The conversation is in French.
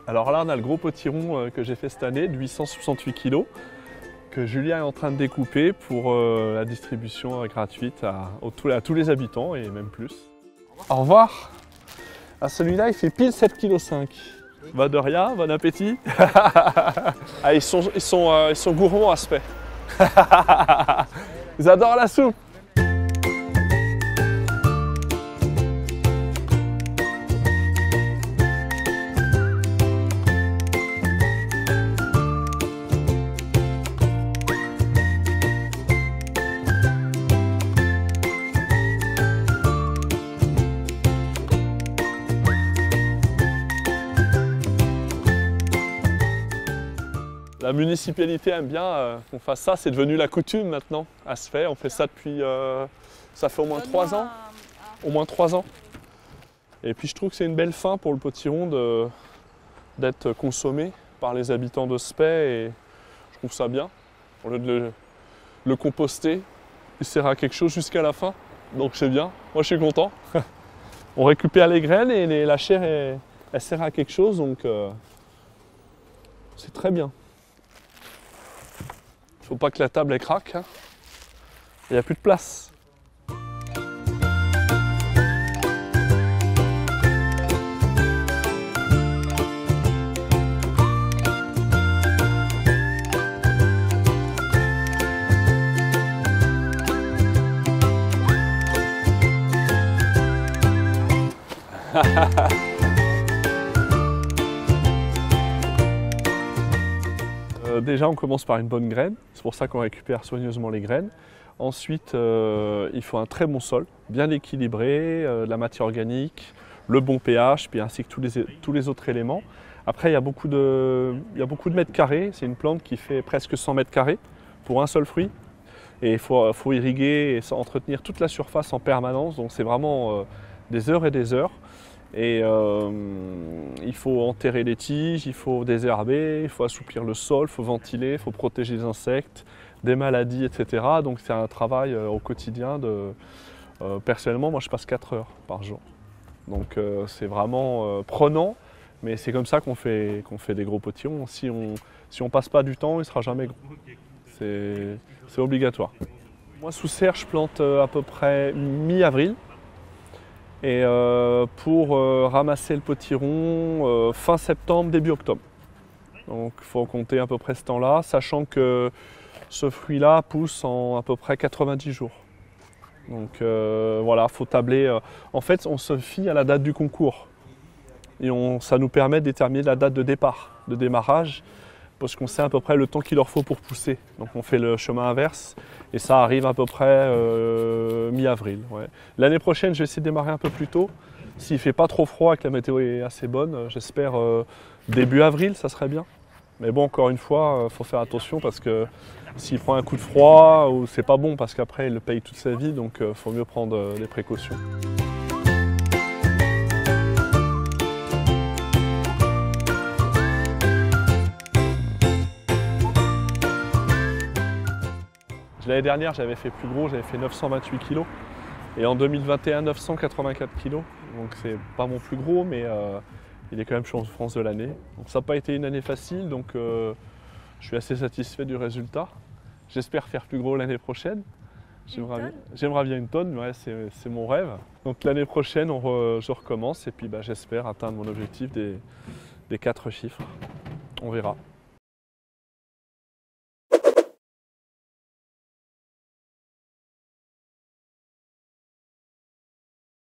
Alors là, on a le gros potiron que j'ai fait cette année, de 868 kg, que Julien est en train de découper pour la distribution gratuite à tous les habitants et même plus. Au revoir. Ah, celui-là, il fait pile 7,5 kg. Va de rien, bon appétit. Ah, ils sont gourmands, aspect. Ils adorent la soupe. La municipalité aime bien qu'on fasse ça, c'est devenu la coutume maintenant à se faire. On fait ça depuis, ça fait au moins 3 ans. Au moins 3 ans. Et puis je trouve que c'est une belle fin pour le potiron d'être consommé par les habitants de Spey et je trouve ça bien. Au lieu de le composter, il sert à quelque chose jusqu'à la fin. Donc c'est bien, moi je suis content. On récupère les graines et la chair elle sert à quelque chose, donc c'est très bien. Faut pas que la table elle craque, hein. Il n'y a plus de place. Déjà, on commence par une bonne graine, c'est pour ça qu'on récupère soigneusement les graines. Ensuite, il faut un très bon sol, bien équilibré, de la matière organique, le bon pH, puis ainsi que tous les autres éléments. Après, il y a beaucoup de mètres carrés, c'est une plante qui fait presque 100 mètres carrés pour un seul fruit. Et il faut irriguer et entretenir toute la surface en permanence, donc c'est vraiment des heures et des heures. Et il faut enterrer les tiges, il faut désherber, il faut assouplir le sol, il faut ventiler, il faut protéger les insectes, des maladies, etc. Donc c'est un travail au quotidien. Personnellement, moi je passe 4 heures par jour. Donc c'est vraiment prenant, mais c'est comme ça qu'on fait des gros potirons. Si on passe pas du temps, il ne sera jamais gros. C'est obligatoire. Moi sous serre, je plante à peu près mi-avril. Et pour ramasser le potiron fin septembre, début octobre. Donc il faut compter à peu près ce temps-là, sachant que ce fruit-là pousse en à peu près 90 jours. Donc voilà, il faut tabler. En fait, on se fie à la date du concours. Et ça nous permet de déterminer la date de départ, de démarrage, parce qu'on sait à peu près le temps qu'il leur faut pour pousser. Donc on fait le chemin inverse et ça arrive à peu près mi-avril. Ouais. L'année prochaine, je vais essayer de démarrer un peu plus tôt. S'il ne fait pas trop froid et que la météo est assez bonne, j'espère début avril, ça serait bien. Mais bon, encore une fois, il faut faire attention parce que s'il prend un coup de froid, c'est pas bon parce qu'après il le paye toute sa vie, donc il faut mieux prendre des précautions. L'année dernière, j'avais fait plus gros, j'avais fait 928 kg. Et en 2021, 984 kg. Donc c'est pas mon plus gros, mais il est quand même champion de France de l'année. Donc ça n'a pas été une année facile, donc je suis assez satisfait du résultat. J'espère faire plus gros l'année prochaine. J'aimerais bien une tonne, ouais, c'est mon rêve. Donc l'année prochaine, je recommence et puis j'espère atteindre mon objectif des 4 chiffres. On verra.